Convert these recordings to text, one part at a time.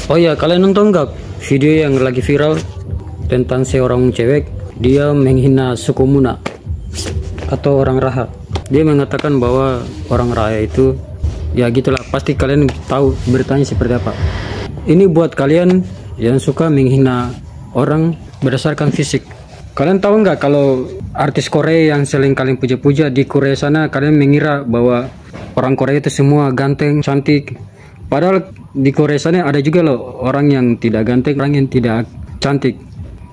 Oh ya, kalian nonton nggak video yang lagi viral tentang seorang cewek, dia menghina suku Muna atau orang Raha. Dia mengatakan bahwa orang Raha itu ya gitulah, pasti kalian tahu beritanya seperti apa. Ini buat kalian yang suka menghina orang berdasarkan fisik. Kalian tahu nggak kalau artis Korea yang sering kalian puja-puja di Korea sana, kalian mengira bahwa orang Korea itu semua ganteng, cantik. Padahal di Korea sana ada juga loh orang yang tidak ganteng, orang yang tidak cantik.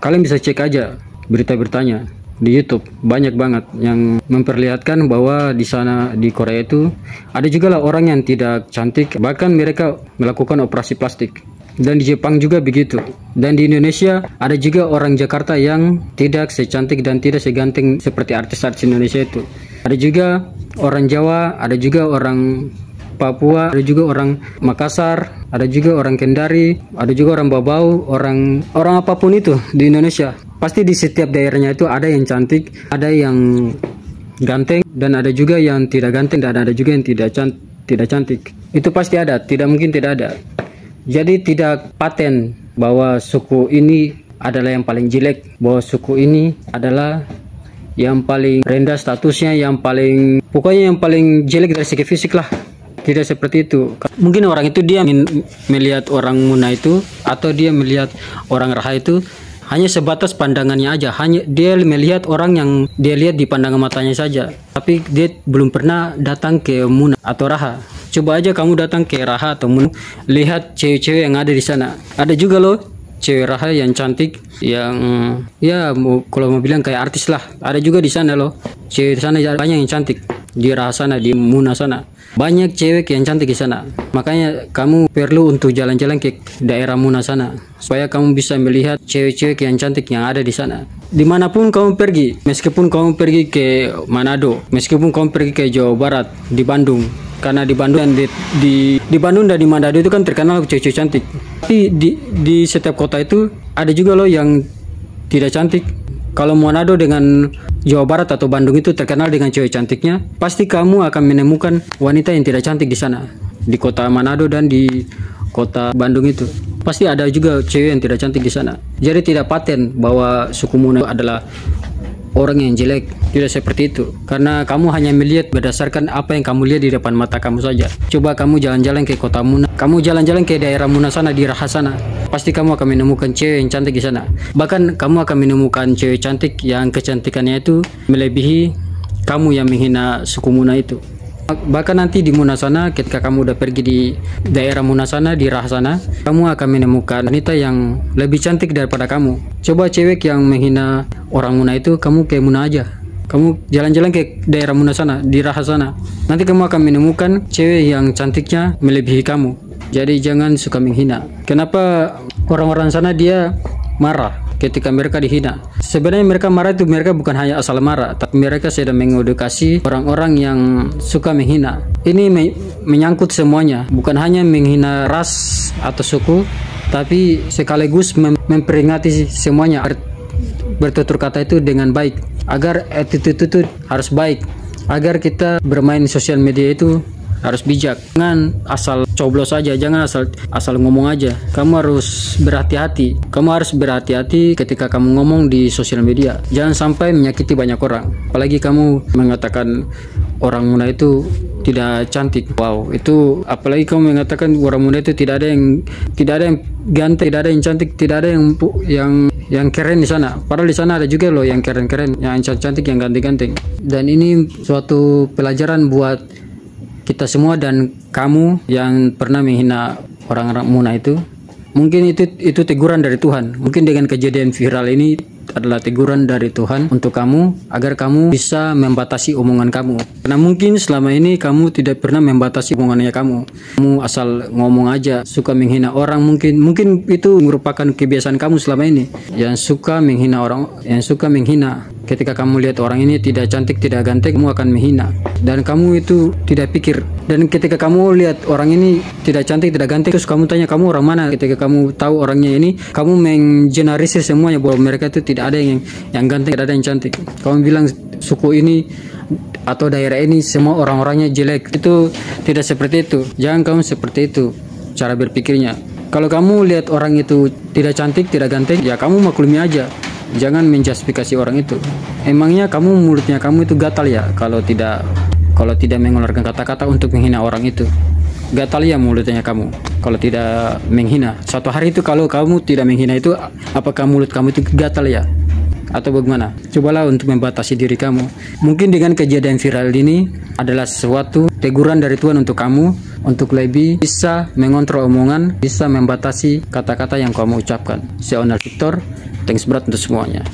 Kalian bisa cek aja berita-beritanya di YouTube, banyak banget yang memperlihatkan bahwa di sana di Korea itu ada juga lah orang yang tidak cantik, bahkan mereka melakukan operasi plastik. Dan di Jepang juga begitu. Dan di Indonesia ada juga orang Jakarta yang tidak secantik dan tidak seganteng seperti artis-artis Indonesia itu. Ada juga orang Jawa, ada juga orang Papua, ada juga orang Makassar, ada juga orang Kendari, ada juga orang Babau, orang apapun itu di Indonesia. Pasti di setiap daerahnya itu ada yang cantik, ada yang ganteng, dan ada juga yang tidak ganteng, dan ada juga yang tidak cantik. Itu pasti ada, tidak mungkin tidak ada. Jadi tidak paten bahwa suku ini adalah yang paling jelek, bahwa suku ini adalah yang paling rendah statusnya, yang paling pokoknya yang paling jelek dari segi fisik lah. Tidak seperti itu. Mungkin orang itu dia melihat orang Muna itu, atau dia melihat orang Raha itu hanya sebatas pandangannya aja. Hanya dia melihat orang yang dia lihat di pandangan matanya saja. Tapi dia belum pernah datang ke Muna atau Raha. Coba aja kamu datang ke Raha atau Muna, lihat cewek-cewek yang ada di sana. Ada juga loh cewek Raha yang cantik, yang ya kalau mau bilang kayak artis lah. Ada juga di sana loh. Cewek di sana banyak yang cantik. Di Raha sana, di Muna sana. Banyak cewek yang cantik di sana. Makanya kamu perlu untuk jalan-jalan ke daerah Muna sana, supaya kamu bisa melihat cewek-cewek yang cantik yang ada di sana. Dimanapun kamu pergi, meskipun kamu pergi ke Manado, meskipun kamu pergi ke Jawa Barat, di Bandung, karena di Bandung dan di Bandung dan di Manado itu kan terkenal cewek-cewek cantik. Tapi di setiap kota itu ada juga loh yang tidak cantik. Kalau Manado dengan Jawa Barat atau Bandung itu terkenal dengan cewek cantiknya, pasti kamu akan menemukan wanita yang tidak cantik di sana. Di kota Manado dan di kota Bandung itu pasti ada juga cewek yang tidak cantik di sana. Jadi tidak paten bahwa suku Muna adalah orang yang jelek. Tidak seperti itu, karena kamu hanya melihat berdasarkan apa yang kamu lihat di depan mata kamu saja. Coba kamu jalan-jalan ke kota Muna, kamu jalan-jalan ke daerah Muna sana, di Raha sana, pasti kamu akan menemukan cewek yang cantik di sana. Bahkan kamu akan menemukan cewek cantik yang kecantikannya itu melebihi kamu yang menghina suku Muna itu. Bahkan nanti di Muna sana, ketika kamu udah pergi di daerah Muna sana, di Raha sana, kamu akan menemukan wanita yang lebih cantik daripada kamu. Coba cewek yang menghina orang Muna itu, kamu ke Muna aja. Kamu jalan-jalan ke daerah Muna sana, di Raha sana. Nanti kamu akan menemukan cewek yang cantiknya melebihi kamu. Jadi jangan suka menghina. Kenapa orang-orang sana dia marah ketika mereka dihina? Sebenarnya mereka marah itu, mereka bukan hanya asal marah, tapi mereka sedang mengedukasi orang-orang yang suka menghina. Ini menyangkut semuanya, bukan hanya menghina ras atau suku, tapi sekaligus memperingati semuanya. Bertutur kata itu dengan baik, agar attitude itu harus baik, agar kita bermain sosial media itu harus bijak. Jangan asal coblos aja, jangan asal ngomong aja. Kamu harus berhati-hati. Kamu harus berhati-hati ketika kamu ngomong di sosial media. Jangan sampai menyakiti banyak orang. Apalagi kamu mengatakan orang Muna itu tidak cantik. Wow, itu apalagi kamu mengatakan orang Muna itu tidak ada yang ganteng, tidak ada yang cantik, tidak ada yang keren di sana. Padahal di sana ada juga loh yang keren-keren, yang cantik, yang ganteng-ganteng. Dan ini suatu pelajaran buat kita semua dan kamu yang pernah menghina orang-orang Muna itu. Mungkin itu teguran dari Tuhan. Mungkin dengan kejadian viral ini adalah teguran dari Tuhan untuk kamu, agar kamu bisa membatasi omongan kamu. Karena mungkin selama ini kamu tidak pernah membatasi omongannya kamu. Kamu asal ngomong aja, suka menghina orang. Mungkin itu merupakan kebiasaan kamu selama ini, yang suka menghina orang, yang suka menghina. Ketika kamu lihat orang ini tidak cantik, tidak ganteng, kamu akan menghina. Dan kamu itu tidak pikir. Dan ketika kamu lihat orang ini tidak cantik, tidak ganteng, terus kamu tanya kamu orang mana. Ketika kamu tahu orangnya ini, kamu mengeneralisir semuanya bahwa mereka itu tidak ada yang ganteng, tidak ada yang cantik. Kamu bilang suku ini atau daerah ini semua orang-orangnya jelek. Itu tidak seperti itu. Jangan kamu seperti itu cara berpikirnya. Kalau kamu lihat orang itu tidak cantik, tidak ganteng, ya kamu maklumi aja. Jangan menjustifikasi orang itu. Emangnya kamu mulutnya kamu itu gatal ya kalau tidak mengeluarkan kata-kata untuk menghina orang itu? Gatal ya mulutnya kamu kalau tidak menghina. Suatu hari itu kalau kamu tidak menghina itu, apakah mulut kamu itu gatal ya? Atau bagaimana? Cobalah untuk membatasi diri kamu. Mungkin dengan kejadian viral ini adalah sesuatu teguran dari Tuhan untuk kamu, untuk lebih bisa mengontrol omongan, bisa membatasi kata-kata yang kamu ucapkan. Saya Onal Victor, thanks berat untuk semuanya.